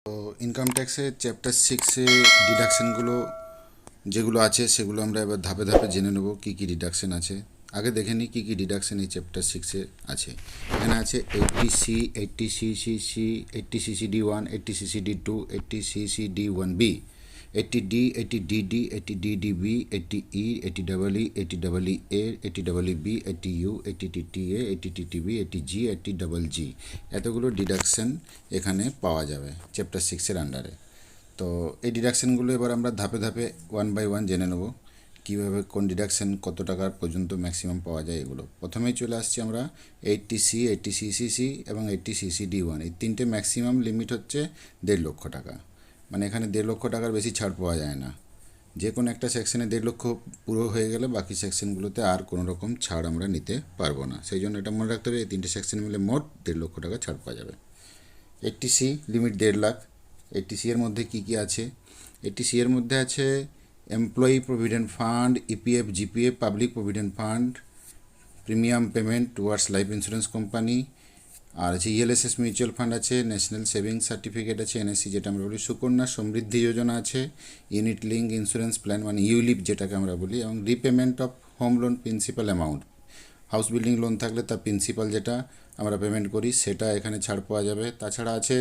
তো ইনকাম ট্যাক্সের চ্যাপ্টার 6-এ ডিডাকশানগুলো যেগুলো আছে সেগুলো আমরা এবার ধাপে ধাপে জেনে নেব কী কী ডিডাকশান আছে। আগে দেখে নিই কী কী ডিডাকশান এই চ্যাপ্টার 6-এ আছে। এখানে আছে 80C, 80CCC, 80CCD1, 80CCD2, 80CCD1B, 80D, 80DD, 80DDB, 80E, 80EE, 80EA, 80EB, 80U, 80TTA, 80TTB, 80G, 80GG, এতগুলো ডিডাকশান এখানে পাওয়া যাবে চ্যাপ্টার 6-এর আন্ডারে। তো এই ডিডাকশানগুলো এবার আমরা ধাপে ধাপে ওয়ান বাই ওয়ান জেনে নেব কীভাবে কোন ডিডাকশান কত টাকার পর্যন্ত ম্যাক্সিমাম পাওয়া যায়। এগুলো প্রথমেই চলে আসছি আমরা 80C, 80CCC এবং 80CCD1, এই তিনটে ম্যাক্সিমাম লিমিট হচ্ছে 1.5 লক্ষ টাকা। মানে এখানে 1.5 লক্ষ টাকার বেশি ছাড় পাওয়া যায় না। যে কোনো একটা সেকশনে 1.5 লক্ষ পুরো হয়ে গেলে বাকি সেকশনগুলোতে আর কোনো রকম ছাড় আমরা নিতে পারবো না। সেই জন্য এটা মনে রাখতে হবে, এই তিনটে সেকশন মিলে মোট 1.5 লক্ষ টাকা ছাড় পাওয়া যাবে। 80C limit 1.5 lakh. 80C এর মধ্যে কী কী আছে? 80C এর মধ্যে আছে employee provident fund, EPF, GPF, public provident fund, premium payment towards life insurance company, আর আছে ইএলএসএস মিউচুয়াল ফান্ড আছে, ন্যাশনাল সেভিংস সার্টিফিকেট আছে, এনএসসি যেটা আমরা বলি, সুকন্যা সমৃদ্ধি যোজনা আছে, ইউনিট লিঙ্ক ইন্স্যুরেন্স প্ল্যান মানে ইউলিপ যেটাকে আমরা বলি, এবং repayment of home loan principal amount, house building loan থাকলে তার প্রিন্সিপাল যেটা আমরা পেমেন্ট করি সেটা এখানে ছাড় পাওয়া যাবে। তাছাড়া আছে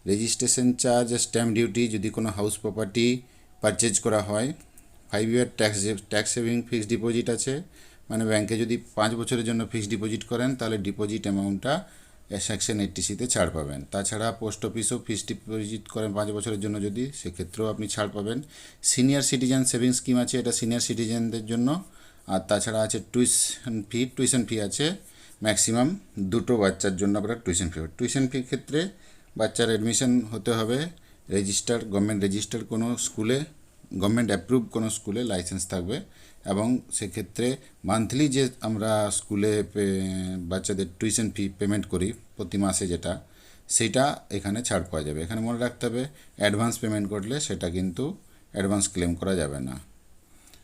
রেজিস্ট্রেশন চার্জ, স্ট্যাম্প ডিউটি যদি কোনো হাউস প্রপার্টি পারচেজ করা হয়। 5 ইয়ার ট্যাক্স সেভিং ফিক্সড ডিপোজিট আছে, মানে ব্যাংকে যদি 5 বছরের জন্য ফিক্সড ডিপোজিট করেন তাহলে ডিপোজিট অ্যামাউন্টটা সেকশন 80C-তে ছাড় পাবেন। তাছাড়া পোস্ট অফিসেও ফিক্সড ডিপোজিট করেন 5 বছরের জন্য যদি, সেক্ষেত্রেও আপনি ছাড় পাবেন। সিনিয়র সিটিজেন সেভিংস স্কিম আছে, এটা সিনিয়র সিটিজেনদের জন্য। আর তাছাড়া আছে টিউশন ফি আছে ম্যাক্সিমাম 2টো বাচ্চার জন্য আপনার টিউশন ফির ক্ষেত্রে বাচ্চার অ্যাডমিশন হতে হবে গভর্নমেন্ট রেজিস্টার কোনো স্কুলে, গভর্নমেন্ট অ্যাপ্রুভ কোনো স্কুলে লাইসেন্স থাকবে, এবং সেক্ষেত্রে মান্থলি যে আমরা স্কুলে বাচ্চাদের টিউশন ফি পেমেন্ট করি প্রতি মাসে যেটা, সেটা এখানে ছাড় পাওয়া যাবে। এখানে মনে রাখতে হবে অ্যাডভান্স পেমেন্ট করলে সেটা কিন্তু অ্যাডভান্স ক্লেম করা যাবে না,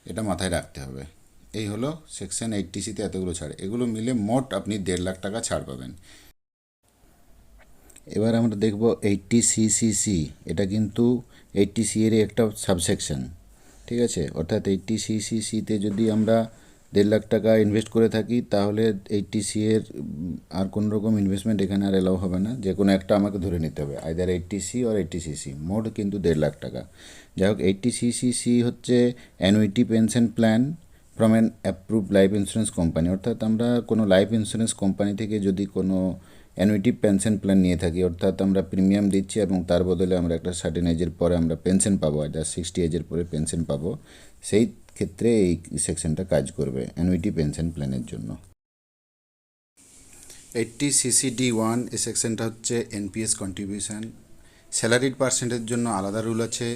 এটা মাথায় রাখতে হবে। এই হলো সেকশন 80C-তে এতগুলো ছাড়, এগুলো মিলে মোট আপনি 1.5 লাখ টাকা ছাড় পাবেন। এবার আমরা দেখব 80CCC, এটা কিন্তু 80C এর একটা সাবসেকশন, ঠিক আছে। অর্থাৎ 80CCC-তে যদি আমরা 1.5 লাখ টাকা ইনভেস্ট করে থাকি তাহলে 80C এর আর কোনো রকম ইনভেস্টমেন্ট এখানে আর এলাও হবে না, যে কোনো একটা আমাকে ধরে নিতে হবে, আইদার 80C অর 80CC, মোট কিন্তু 1.5 লাখ টাকা। যাই হোক, 80CCC হচ্ছে annuity pension plan from an approve life insurance company. অর্থাৎ আমরা কোনো লাইফ ইন্স্যুরেন্স কোম্পানি থেকে যদি কোনো অ্যানুইটি পেনশন প্ল্যান নিয়ে থাকি, অর্থাৎ আমরা প্রিমিয়াম দিচ্ছি এবং তার বদলে আমরা একটা সার্টেন এজের পরে আমরা পেনশন পাবো, আর 60 এজের পরে পেনশন পাবো, সেই ক্ষেত্রে এই সেকশনটা কাজ করবে অ্যানুইটি পেনশন প্ল্যানের জন্য। 80CCD1 এই সেকশনটা হচ্ছে এনপিএস কন্ট্রিবিউশন। স্যালারিড পার্সেন্টের জন্য আলাদা রুল আছে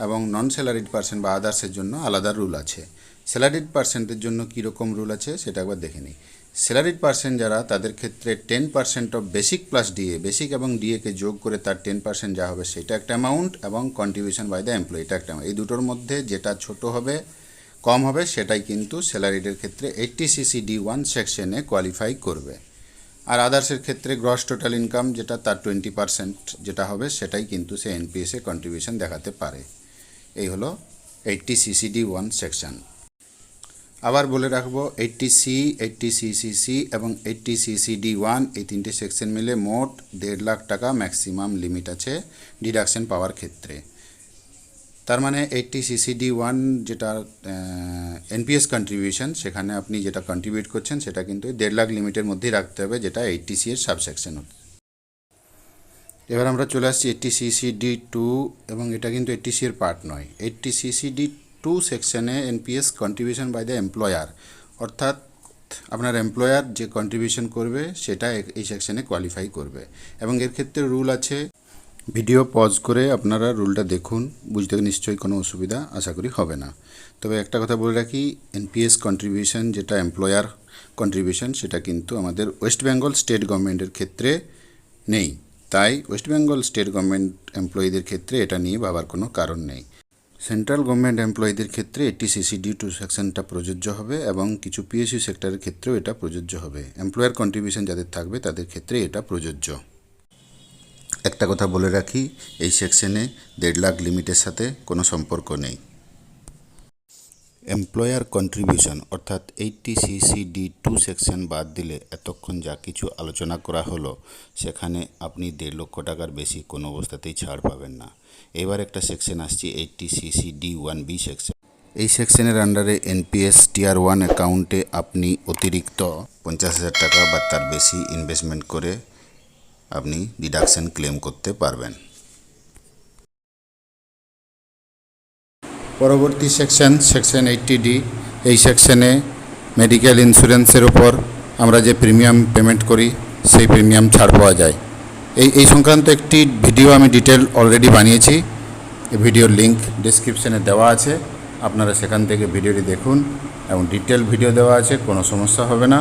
এবং নন স্যালারিড পার্সেন্ট বা আদার্সের জন্য আলাদা রুল আছে। স্যালারিড পার্সেন্টের জন্য কীরকম রুল আছে সেটা একবার দেখে নিই। স্যালারিড পার্সেন্ট যারা, তাদের ক্ষেত্রে 10% of basic plus DA, basic এবং ডিএকে যোগ করে তার 10% যা হবে সেটা একটা অ্যামাউন্ট, এবং কন্ট্রিবিউশন বাই দ্য এমপ্লয়ি এটা একটা, এই দুটোর মধ্যে যেটা ছোট হবে কম হবে সেটাই কিন্তু স্যালারিডের ক্ষেত্রে 80CCD1 সেকশনে কোয়ালিফাই করবে। আর আদার্সের ক্ষেত্রে গ্রস টোটাল ইনকাম যেটা, তার 20% যেটা হবে সেটাই কিন্তু সে এনপিএসে কন্ট্রিবিউশন দেখাতে পারে। এই হলো 80CCD1 সেকশন। আবার বলে রাখবো 80C, 80CCC এবং 80CCD1 এই তিনটে সেকশন মিলে মোট 1.5 লাখ টাকা ম্যাক্সিমাম লিমিট আছে ডিডাকশন পাওয়ার ক্ষেত্রে। তার মানে 80CCD1 যেটা এনপিএস কন্ট্রিবিউশন, সেখানে আপনি যেটা কন্ট্রিবিউট করছেন সেটা কিন্তু 1.5 লাখ লিমিটের মধ্যেই রাখতে হবে, যেটা 80C এর সাবসেকশন। এবার আমরা চলে আসছি 80CCD2, এবং এটা কিন্তু 80C এর পার্ট নয়। 80CCD2 সেকশনে NPS contribution by the employer, অর্থাৎ আপনার এমপ্লয়ার যে কন্ট্রিবিউশন করবে সেটা এই সেকশনে কোয়ালিফাই করবে, এবং এর ক্ষেত্রে রুল আছে। ভিডিও পজ করে আপনারা রুলটা দেখুন, বুঝতে নিশ্চয়ই কোনো অসুবিধা আশা করি হবে না। তবে একটা কথা বলে রাখি, এনপিএস কন্ট্রিবিউশন যেটা এমপ্লয়ার কন্ট্রিবিউশন সেটা কিন্তু আমাদের ওয়েস্ট বেঙ্গল স্টেট গভর্নমেন্টের ক্ষেত্রে নেই, তাই ওয়েস্ট বেঙ্গল স্টেট গভর্নমেন্ট এমপ্লয়ীদের ক্ষেত্রে এটা নিয়ে ভাবার কোনো কারণ নেই। সেন্ট্রাল গভর্নমেন্ট এমপ্লয়ীদের ক্ষেত্রে 80CCD2 সেকশনটা প্রযোজ্য হবে, এবং কিছু পিএসইউ সেক্টরের ক্ষেত্রেও এটা প্রযোজ্য হবে। এমপ্লয়ার কন্ট্রিবিউশন যাদের থাকবে তাদের ক্ষেত্রে এটা প্রযোজ্য। একটা কথা বলে রাখি, এই সেকশনে 1.5 লাখ লিমিটের সাথে কোনো সম্পর্ক নেই। এমপ্লয়ার কন্ট্রিবিউশন অর্থাৎ 80CC(d)(2) সেকশন বাদ দিলে এতক্ষণ যা কিছু আলোচনা করা হলো সেখানে আপনি 1.5 লক্ষ টাকার বেশি কোনো অবস্থাতেই ছাড় পাবেন না। এবার একটা সেকশন আসছে 80CC(d)(1)(b) সেকশন। এই সেকশনের আন্ডারে এনপিএস টিয়ার 1 অ্যাকাউন্টে আপনি অতিরিক্ত 50,000 টাকা বা তার বেশি ইনভেস্টমেন্ট করে আপনি ডিডাকশন ক্লেম করতে পারবেন। পরবর্তী সেকশন 80D। এই সেকশনে মেডিকেল ইন্স্যুরেন্সের ওপর আমরা যে প্রিমিয়াম পেমেন্ট করি সেই প্রিমিয়াম ছাড় পাওয়া যায়। এই সংক্রান্ত একটি ভিডিও আমি ডিটেল অলরেডি বানিয়েছি। এই ভিডিওর লিঙ্ক ডেসক্রিপশনে দেওয়া আছে, আপনারা সেখান থেকে ভিডিওটি দেখুন এবং ডিটেল ভিডিও দেওয়া আছে, কোনো সমস্যা হবে না।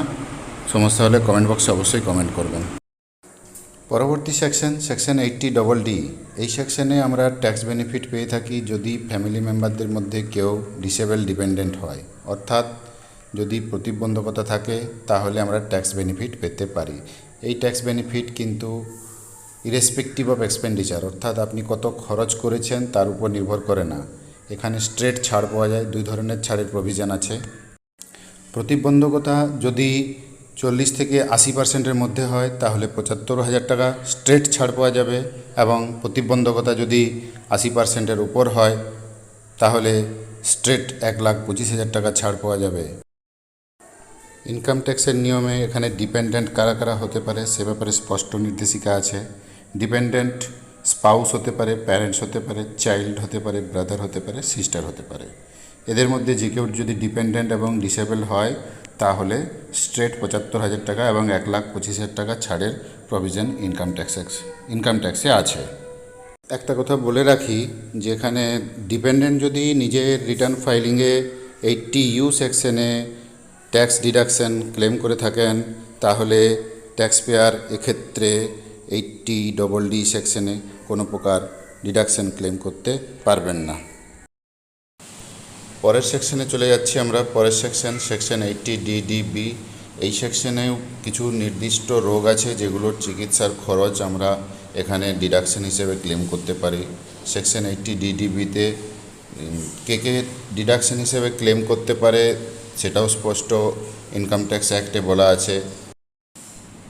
সমস্যা হলে কমেন্ট বক্সে অবশ্যই কমেন্ট করবেন। পরবর্তী সেকশন 80D। এই সেকশনে আমরা ট্যাক্স বেনিফিট পেয়ে থাকি যদি ফ্যামিলি মেম্বারদের মধ্যে কেউ ডিসেবল ডিপেন্ডেন্ট হয়, অর্থাৎ যদি প্রতিবন্ধকতা থাকে তাহলে আমরা ট্যাক্স বেনিফিট পেতে পারি। এই ট্যাক্স বেনিফিট কিন্তু ইরেসপেক্টিভ অফ এক্সপেন্ডিচার, অর্থাৎ আপনি কত খরচ করেছেন তার উপর নির্ভর করে না। এখানে স্ট্রেট ছাড় পাওয়া যায়, 2 ধরনের ছাড়ের প্রভিশন আছে। প্রতিবন্ধকতা যদি 40 থেকে 80% মধ্যে হয় তাহলে 75,000 টাকা স্ট্রেট ছাড় পাওয়া যাবে, এবং প্রতিবন্ধকতা যদি 80%-এর উপর হয় তাহলে স্ট্রেট 1,25,000 টাকা ছাড় পাওয়া যাবে। ইনকাম ট্যাক্সের নিয়মে এখানে ডিপেন্ডেন্ট কারা কারা হতে পারে সে ব্যাপারে স্পষ্ট নির্দেশিকা আছে। ডিপেন্ডেন্ট স্পাউস হতে পারে, প্যারেন্টস হতে পারে, চাইল্ড হতে পারে, ব্রাদার হতে পারে, সিস্টার হতে পারে। এদের মধ্যে যে কেউ যদি ডিপেন্ডেন্ট এবং ডিসেবল হয় তাহলে স্ট্রেট 75,000 টাকা এবং 1,25,000 টাকা ছাড়ের প্রভিশন ইনকাম ট্যাক্সে আছে। একটা কথা বলে রাখি, যেখানে ডিপেন্ডেন্ট যদি নিজের রিটার্ন ফাইলিংয়ে 80U সেকশনে ট্যাক্স ডিডাকশন ক্লেম করে থাকেন তাহলে ট্যাক্স পেয়ার এক্ষেত্রে 80D সেকশনে কোনো প্রকার ডিডাকশন ক্লেম করতে পারবেন না। পরের সেকশনে চলে যাচ্ছি আমরা। পরের সেকশন 80DDB। এই সেকশনেও কিছু নির্দিষ্ট রোগ আছে যেগুলোর চিকিৎসার খরচ আমরা এখানে ডিডাকশন হিসেবে ক্লেম করতে পারি। 80DDBতে কে ডিডাকশন হিসেবে ক্লেম করতে পারে সেটাও স্পষ্ট ইনকাম ট্যাক্স অ্যাক্টে বলা আছে।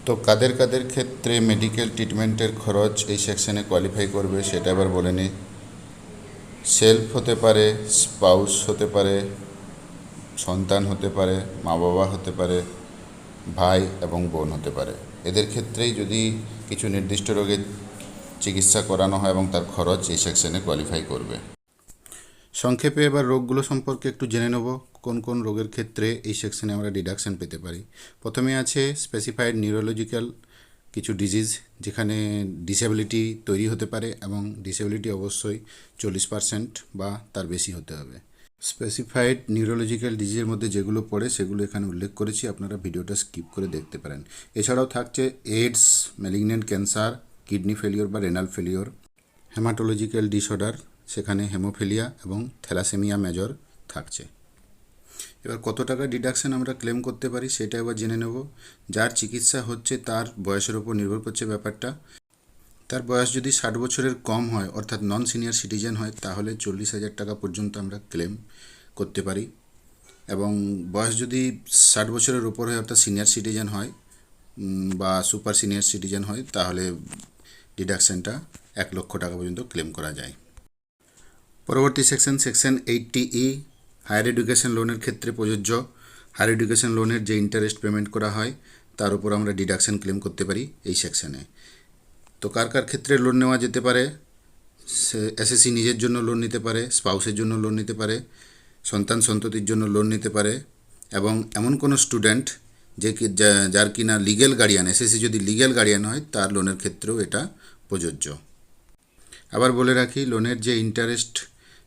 তো কাদের কাদের ক্ষেত্রে মেডিকেল ট্রিটমেন্টের খরচ এই সেকশনে কোয়ালিফাই করবে সেটা এবার বলে নিই। সেলফ হতে পারে, স্পাউস হতে পারে, সন্তান হতে পারে, মা বাবা হতে পারে, ভাই এবং বোন হতে পারে। এদের ক্ষেত্রেই যদি কিছু নির্দিষ্ট রোগের চিকিৎসা করানো হয় এবং তার খরচ এই সেকশনে কোয়ালিফাই করবে। সংক্ষেপে এবার রোগগুলো সম্পর্কে একটু জেনে নেব, কোন কোন রোগের ক্ষেত্রে এই সেকশনে আমরা ডিডাকশন পেতে পারি। প্রথমে আছে স্পেসিফাইড নিউরোলজিক্যাল কিছু ডিজিজ, যেখানে ডিসেবিলিটি তৈরি হতে পারে এবং ডিসেবিলিটি অবশ্যই 40% বা তার বেশি হতে হবে। স্পেসিফাইড নিউরোলজিক্যাল ডিজিজের মধ্যে যেগুলো পড়ে সেগুলো এখানে উল্লেখ করেছি, আপনারা ভিডিওটা স্কিপ করে দেখতে পারেন। এছাড়াও থাকছে AIDS, malignant cancer, kidney failure বা রেনাল ফেলিওর, হেমাটোলজিক্যাল ডিসঅর্ডার, সেখানে হেমোফিলিয়া এবং থ্যালাসেমিয়া মেজর থাকছে। এবার কত টাকা ডিডাকশন আমরা ক্লেম করতে পারি সেটা এবার জেনে নেব। যার চিকিৎসা হচ্ছে তার বয়সের ওপর নির্ভর করছে ব্যাপারটা। তার বয়স যদি 60 বছরের কম হয় অর্থাৎ নন সিনিয়র সিটিজেন হয় তাহলে 40,000 টাকা পর্যন্ত আমরা ক্লেম করতে পারি, এবং বয়স যদি 60 বছরের উপর হয় অর্থাৎ সিনিয়র সিটিজেন হয় বা সুপার সিনিয়র সিটিজেন হয় তাহলে ডিডাকশনটা 1 লক্ষ টাকা পর্যন্ত ক্লেম করা যায়। পরবর্তী সেকশন 80E। হায়ার এডুকেশন লোনের ক্ষেত্রে প্রযোজ্য। হায়ার এডুকেশন লোনের যে ইন্টারেস্ট পেমেন্ট করা হয় তার উপর আমরা ডিডাকশন ক্লেম করতে পারি এই সেকশনে। তো কার কার ক্ষেত্রে লোন নেওয়া যেতে পারে? এসএসসি নিজের জন্য লোন নিতে পারে, স্পাউসের জন্য লোন নিতে পারে, সন্তান সন্ততির জন্য লোন নিতে পারে, এবং এমন কোনো স্টুডেন্ট যার কিনা লিগ্যাল গার্ডিয়ান, এসএসসি যদি লিগ্যাল গার্ডিয়ান হয় তার লোনের ক্ষেত্রেও এটা প্রযোজ্য। আবার বলে রাখি, লোনের যে ইন্টারেস্ট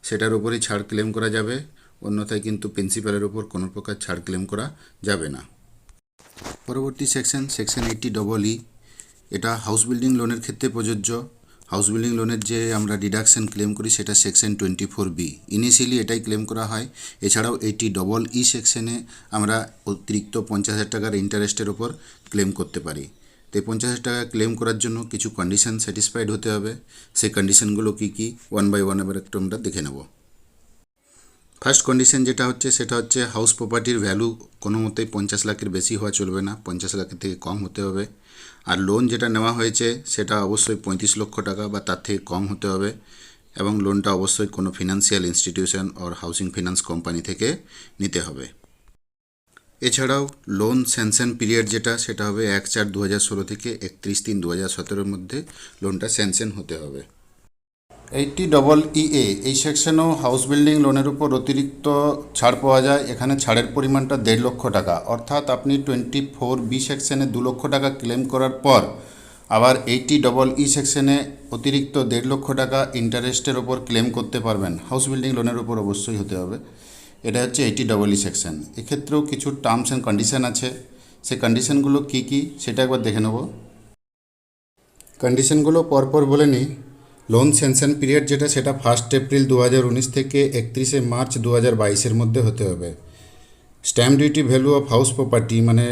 সেটার উপরই ছাড় ক্লেম করা যাবে, অন্যথায় কিন্তু প্রিন্সিপালের উপর কোনো প্রকার ছাড় ক্লেম করা যাবে না। পরবর্তী সেকশন 80EE। এটা হাউস বিল্ডিং লোনের ক্ষেত্রে প্রযোজ্য। হাউস বিল্ডিং লোনের যে আমরা ডিডাকশন ক্লেম করি সেটা সেকশন 24B। ইনিশিয়ালি এটাই ক্লেম করা হয়। এছাড়াও 80EE সেকশনে আমরা অতিরিক্ত 50,000 টাকার ইন্টারেস্টের ওপর ক্লেম করতে পারি। তো এই 50,000 টাকা ক্লেম করার জন্য কিছু কন্ডিশন স্যাটিসফাইড হতে হবে। সেই কন্ডিশনগুলো কী কী ওয়ান বাই ওয়ান এবার একটু আমরা দেখে নেব। ফার্স্ট কন্ডিশন যেটা হচ্ছে সেটা হচ্ছে হাউস প্রপার্টির ভ্যালু কোনো মতেই 50 লাখের বেশি হওয়া চলবে না, 50 লাখের থেকে কম হতে হবে। আর লোন যেটা নেওয়া হয়েছে সেটা অবশ্যই 35 লক্ষ টাকা বা তার থেকে কম হতে হবে, এবং লোনটা অবশ্যই কোনো ফিনান্সিয়াল ইনস্টিটিউশন ওর হাউসিং ফিনান্স কোম্পানি থেকে নিতে হবে। এছাড়াও লোন স্যাংশন পিরিয়ড যেটা সেটা হবে 1/4/2016 থেকে 31/3/2017 মধ্যে লোনটা স্যাংশন হতে হবে। 80EE এই সেকশনেও হাউস বিল্ডিং লোনের উপর অতিরিক্ত ছাড় পাওয়া যায়। এখানে ছাড়ের পরিমাণটা 1.5 লক্ষ টাকা, অর্থাৎ আপনি 24B সেকশনে 2 লক্ষ টাকা ক্লেম করার পর আবার 80EE সেকশনে অতিরিক্ত 1.5 লক্ষ টাকা ইন্টারেস্টের ওপর ক্লেম করতে পারবেন। হাউস বিল্ডিং লোনের উপর অবশ্যই হতে হবে। এটা হচ্ছে 80EE সেকশন। এক্ষেত্রেও কিছু টার্মস অ্যান্ড কন্ডিশন আছে, সেই কন্ডিশনগুলো কী কী সেটা একবার দেখে নেব। কন্ডিশনগুলো পরপর বলে নিই। লোন স্যাংশন পিরিয়ড যেটা সেটা 1 এপ্রিল 2019 থেকে 31 মার্চ 2022 মধ্যে হতে হবে। Stamp duty value of house property, মানে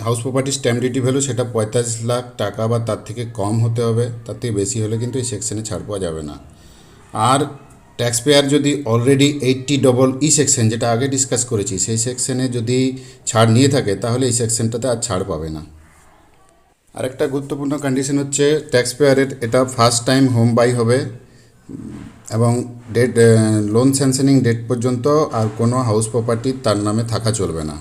হাউস প্রপার্টির স্ট্যাম্প ডিউটি ভ্যালু সেটা 45 লাখ টাকা বা তার থেকে কম হতে হবে, তার থেকে বেশি হলে কিন্তু এই সেকশনে ছাড় পাওয়া যাবে না। আর ট্যাক্স পেয়ার যদি অলরেডি 80EE সেকশন যেটা আগে ডিসকাস করেছি সেই সেকশনে যদি ছাড় নিয়ে থাকে তাহলে এই সেকশনটাতে আর ছাড় পাবে না। আরেকটা গুরুত্বপূর্ণ কন্ডিশন হচ্ছে ট্যাক্স পেয়ারের এটা ফার্স্ট টাইম হোম বাই হবে, এবং ডেট লোন স্যাংশনিং ডেট পর্যন্ত আর কোনো হাউস প্রপার্টি তার নামে থাকা চলবে না।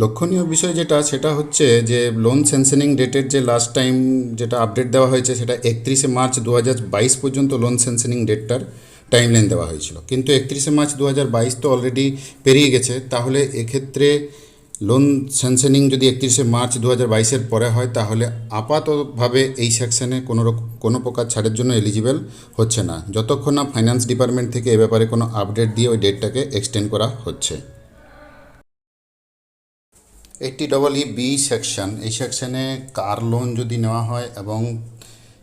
লক্ষণীয় বিষয় যেটা সেটা হচ্ছে যে লোন স্যাংশনিং ডেটের যে লাস্ট টাইম যেটা আপডেট দেওয়া হয়েছে সেটা 31 মার্চ 2022 পর্যন্ত লোন স্যাংশনিং ডেটটার টাইমলাইন দেওয়া হয়েছিল, কিন্তু 31 মার্চ 2022 তো অলরেডি পেরিয়ে গেছে। তাহলে এক্ষেত্রে লোন স্যাংশনিং যদি 31 মার্চ 2022 পরে হয় তাহলে আপাততভাবে এই সেকশনে কোনো প্রকার ছাড়ের জন্য এলিজিবল হচ্ছে না, যতক্ষণ না ফাইন্যান্স ডিপার্টমেন্ট থেকে এ ব্যাপারে কোনো আপডেট দিয়ে ওই ডেটটাকে এক্সটেন্ড করা হচ্ছে। 80EE সেকশন, এই সেকশনে কার লোন যদি নেওয়া হয় এবং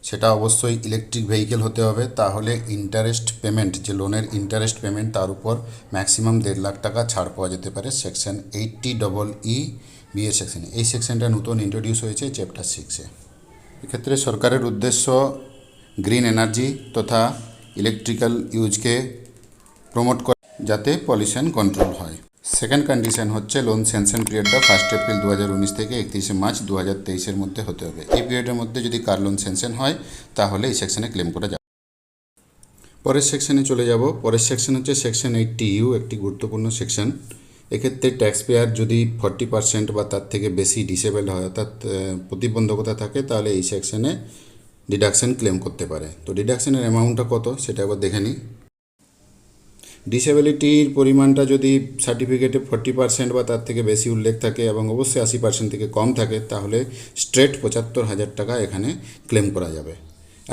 সেটা অবশ্যই ইলেকট্রিক ভেহিকেল হতে হবে, তাহলে ইন্টারেস্ট পেমেন্ট যে লোনের ইন্টারেস্ট পেমেন্ট তার উপর ম্যাক্সিমাম 1.5 লাখ টাকা ছাড় পাওয়া যেতে পারে সেকশন 80EE সেকশনে। এই সেকশনটা নতুন ইন্ট্রোডিউস হয়েছে চ্যাপ্টার 6-এ। এক্ষেত্রে সরকারের উদ্দেশ্য গ্রিন এনার্জি তথা ইলেকট্রিক্যাল ইউজকে প্রমোট করা যাতে পলিউশন কন্ট্রোল হয়। সেকেন্ড কন্ডিশন হচ্ছে লোন স্যাংশন পিরিয়ডটা 1 এপ্রিল 2019 থেকে 31 মার্চ 2023 মধ্যে হতে হবে। এই পিরিয়ডের মধ্যে যদি কার লোন স্যাংশন হয় তাহলে এই সেকশনে ক্লেম করা যাবে। পরের সেকশনে চলে যাব। পরের সেকশন হচ্ছে সেকশন 80U, একটি গুরুত্বপূর্ণ সেকশন। এক্ষেত্রে ট্যাক্স পেয়ার যদি 40% বা তার থেকে বেশি ডিসেবল হয়, অর্থাৎ প্রতিবন্ধকতা থাকে, তাহলে এই সেকশনে ডিডাকশন ক্লেম করতে পারে। তো ডিডাকশনের অ্যামাউন্টটা কত সেটা একবার দেখে নিই। ডিসেবিলিটির পরিমাণটা যদি সার্টিফিকেটে 40% বা তার থেকে বেশি উল্লেখ থাকে এবং অবশ্যই 80% থেকে কম থাকে তাহলে স্ট্রেট 75,000 টাকা এখানে ক্লেম করা যাবে,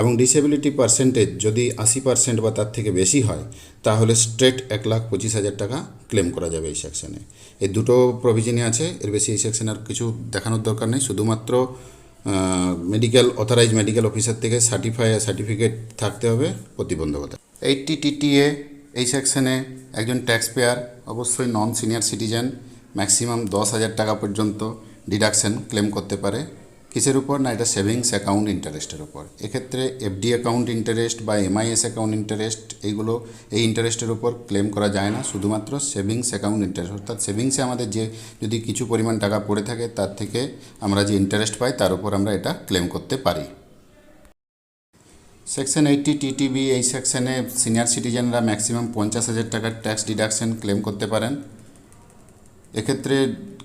এবং ডিসেবিলিটি পার্সেন্টেজ যদি 80% বা তার থেকে বেশি হয় তাহলে স্ট্রেট 1,25,000 টাকা ক্লেম করা যাবে এই সেকশনে। এই দুটো প্রভিজনই আছে, এর বেশি এই সেকশনে আর কিছু দেখানোর দরকার নেই। শুধুমাত্র মেডিকেল অথরাইজ মেডিকেল অফিসার থেকে সার্টিফিকেট থাকতে হবে প্রতিবন্ধকতা। 80TTA এই সেকশনে একজন ট্যাক্স পেয়ার অবশ্যই নন সিনিয়র সিটিজেন ম্যাক্সিমাম 10,000 টাকা পর্যন্ত ডিডাকশন ক্লেম করতে পারে। কিসের উপর না, এটা সেভিংস অ্যাকাউন্ট ইন্টারেস্টের উপর। এক্ষেত্রে এফডি অ্যাকাউন্ট ইন্টারেস্ট বা এমআইএস অ্যাকাউন্ট ইন্টারেস্ট এই ইন্টারেস্টের উপর ক্লেম করা যায় না, শুধুমাত্র সেভিংস অ্যাকাউন্ট ইন্টারেস্ট, অর্থাৎ সেভিংসে আমাদের যে যদি কিছু পরিমাণ টাকা পড়ে থাকে তার থেকে আমরা যে ইন্টারেস্ট পাই তার উপর আমরা এটা ক্লেম করতে পারি। সেকশন 80TTB এই সেকশনে সিনিয়র সিটিজেনরা ম্যাক্সিমাম 50,000 টাকার ট্যাক্স ডিডাকশন ক্লেম করতে পারেন। এক্ষেত্রে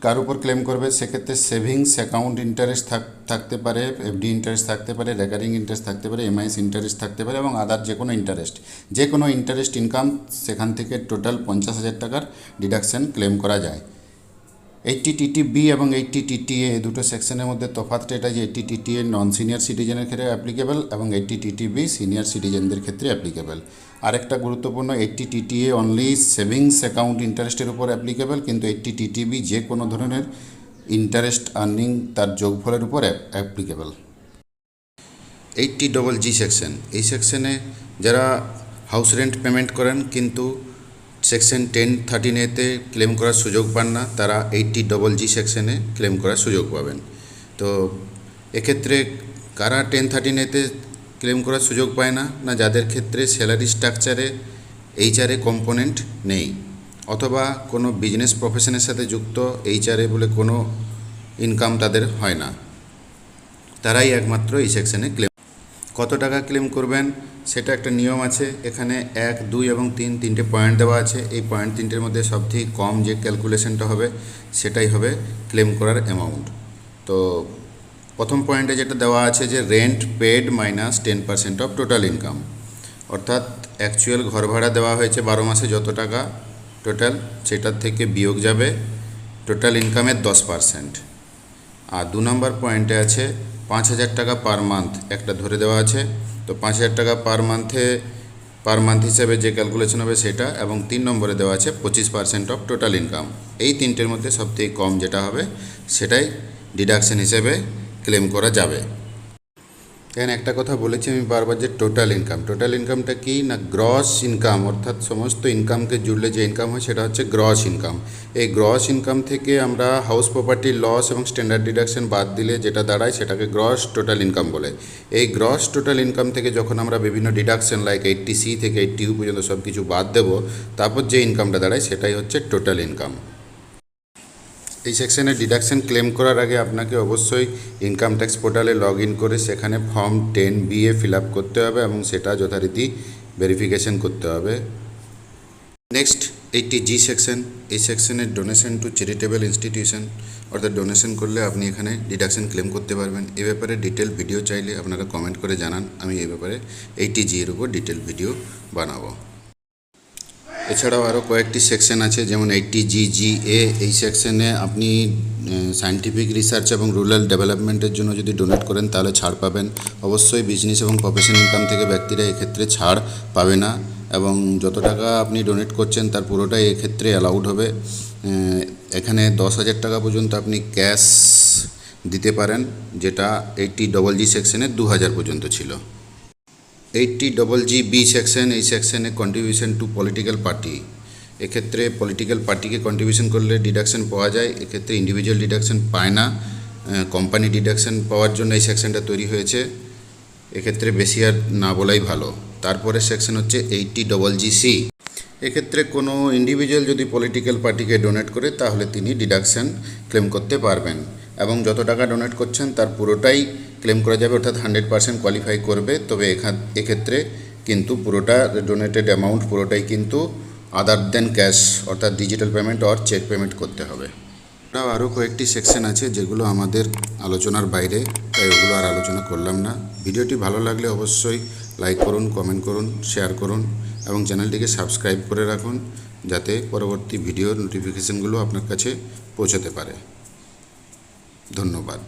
কার উপর ক্লেম করবে, সেক্ষেত্রে সেভিংস অ্যাকাউন্ট ইন্টারেস্ট থাকতে পারে, এফডি ইন্টারেস্ট থাকতে পারে, রেকারিং ইন্টারেস্ট থাকতে পারে, এমআইএস ইন্টারেস্ট থাকতে পারে, এবং আদার যে কোনো ইন্টারেস্ট ইনকাম সেখান থেকে টোটাল 50,000 টাকার ডিডাকশন ক্লেম করা যায়। 80TTB এবং 80TTA দুটো সেকশনের মধ্যে তফাৎটা এটা যে 80TTA নন সিনিয়র সিটিজেনের ক্ষেত্রে অ্যাপ্লিকেবল এবং 80TTB সিনিয়র সিটিজেনদের ক্ষেত্রে অ্যাপ্লিকেবল। আরেকটা গুরুত্বপূর্ণ, 80TTA অনলি সেভিংস অ্যাকাউন্ট ইন্টারেস্টের উপর অ্যাপ্লিকেবল, কিন্তু 80TTB যে কোনো ধরনের ইন্টারেস্ট আর্নিং তার যোগফলের উপর অ্যাপ্লিকেবল। 80GG সেকশন, এই সেকশনে যারা হাউস রেন্ট পেমেন্ট করেন কিন্তু সেকশন 1013A ক্লেম করার সুযোগ পান না, তারা 80GG সেকশনে ক্লেম করার সুযোগ পাবেন। তো এক্ষেত্রে কারা 1013A-তে ক্লেম করার সুযোগ পায় না, না যাদের ক্ষেত্রে স্যালারি স্ট্রাকচারে এইচআরএ কম্পোনেন্ট নেই, অথবা কোনো বিজনেস প্রফেশনের সাথে যুক্ত এইচআরএ বলে কোনো ইনকাম তাদের হয় না, তারাই একমাত্র এই সেকশনে ক্লেম। কত টাকা ক্লেম করবেন সেটা একটা নিয়ম আছে। এখানে 1, 2 এবং 3 তিনটে পয়েন্ট দেওয়া আছে। এই পয়েন্ট তিনটের মধ্যে সবথেকে কম যে ক্যালকুলেশনটা হবে সেটাই হবে ক্লেম করার অ্যামাউন্ট। তো প্রথম পয়েন্টে যেটা দেওয়া আছে যে rent paid minus 10% of total income, অর্থাৎ অ্যাকচুয়াল ঘর ভাড়া দেওয়া হয়েছে 12 মাসে যত টাকা টোটাল, সেটার থেকে বিয়োগ যাবে টোটাল ইনকামের 10%। আর 2 নম্বর পয়েন্টে আছে 5,000 টাকা পার মান্থ একটা ধরে দেওয়া আছে। তো 5,000 টাকা পার মান্থ হিসেবে যে ক্যালকুলেশন হবে সেটা, এবং 3 নম্বরে দেওয়া আছে 25% অফ টোটাল ইনকাম। এই তিনটের মধ্যে সবথেকে কম যেটা হবে সেটাই ডিডাকশন হিসেবে ক্লেম করা যাবে। এখানে একটা কথা বলেছি আমি বারবার যে টোটাল ইনকামটা কি না গ্রস ইনকাম, অর্থাৎ সমস্ত ইনকামকে জুড়লে যে ইনকাম হয় সেটা হচ্ছে গ্রস ইনকাম। এই গ্রস ইনকাম থেকে আমরা হাউস প্রপার্টি লস এবং স্ট্যান্ডার্ড ডিডাকশন বাদ দিলে যেটা দাঁড়ায় সেটাকে গ্রস টোটাল ইনকাম বলে। এই গ্রস টোটাল ইনকাম থেকে যখন আমরা বিভিন্ন ডিডাকশন লাইক 80C থেকে 80U পর্যন্ত সব কিছু বাদ দেবো, তারপর যে ইনকামটা দাঁড়ায় সেটাই হচ্ছে টোটাল ইনকাম। এই সেকশনে ডিডাকশন ক্লেম করার আগে আপনাকে অবশ্যই ইনকাম ট্যাক্স পোর্টালে লগ ইন করে সেখানে ফর্ম 10BA ফিল আপ করতে হবে এবং সেটা যথারীতি ভেরিফিকেশন করতে হবে। Next 80G section. এই সেকশনের ডোনেশন টু চ্যারিটেবল ইনস্টিটিউশন, অর্থাৎ ডোনেশন করলে আপনি এখানে ডিডাকশন ক্লেম করতে পারবেন। এ ব্যাপারে ডিটেল ভিডিও চাইলে আপনারা কমেন্ট করে জানান, আমি এই ব্যাপারে 80G এর উপর ডিটেল ভিডিও বানাবো। এছাড়াও আরও কয়েকটি সেকশন আছে, যেমন 80GGA। এই সেকশনে আপনি সায়েন্টিফিক রিসার্চ এবং রুরাল ডেভেলপমেন্টের জন্য যদি ডোনেট করেন তাহলে ছাড় পাবেন। অবশ্যই বিজনেস এবং প্রফেশনাল ইনকাম থেকে ব্যক্তিরা এক্ষেত্রে ছাড় পাবে না, এবং যত টাকা আপনি ডোনেট করছেন তার পুরোটাই এক্ষেত্রে অ্যালাউড হবে। এখানে 10,000 টাকা পর্যন্ত আপনি ক্যাশ দিতে পারেন, যেটা 80GG সেকশনে 2,000 পর্যন্ত ছিল। 80GG সেকশন, এই সেকশনে কন্ট্রিবিউশন টু পলিটিক্যাল পার্টি। এক্ষেত্রে পলিটিক্যাল পার্টিকে কন্ট্রিবিউশন করলে ডিডাকশন পাওয়া যায়, এক্ষেত্রে ইন্ডিভিজুয়াল ডিডাকশন পায় না। কোম্পানি ডিডাকশন পাওয়ার জন্য এই সেকশনটা তৈরি হয়েছে, এক্ষেত্রে বেশি আর না বলাই ভালো। তারপরে সেকশন হচ্ছে 80GG। এক্ষেত্রে কোনো ইন্ডিভিজুয়াল যদি পলিটিক্যাল পার্টিকে ডোনেট করে তাহলে তিনি ডিডাকশন ক্লেম করতে পারবেন, এবং যত টাকা ডোনেট করছেন তার পুরোটাই ক্লেম করা যাবে, অর্থাৎ 100% কোয়ালিফাই করবে। তবে এক্ষেত্রে কিন্তু পুরোটা ডোনেটেড অ্যামাউন্ট পুরোটাই কিন্তু আদার দেন ক্যাশ, অর্থাৎ digital payment or cheque payment করতে হবে। আরও কয়েকটি সেকশন আছে যেগুলো আমাদের আলোচনার বাইরে, তাই ওগুলো আর আলোচনা করলাম না। ভিডিওটি ভালো লাগলে অবশ্যই লাইক করুন, কমেন্ট করুন, শেয়ার করুন এবং চ্যানেলটিকে সাবস্ক্রাইব করে রাখুন, যাতে পরবর্তী ভিডিওর নোটিফিকেশনগুলো আপনার কাছে পৌঁছাতে পারে। ধন্যবাদ।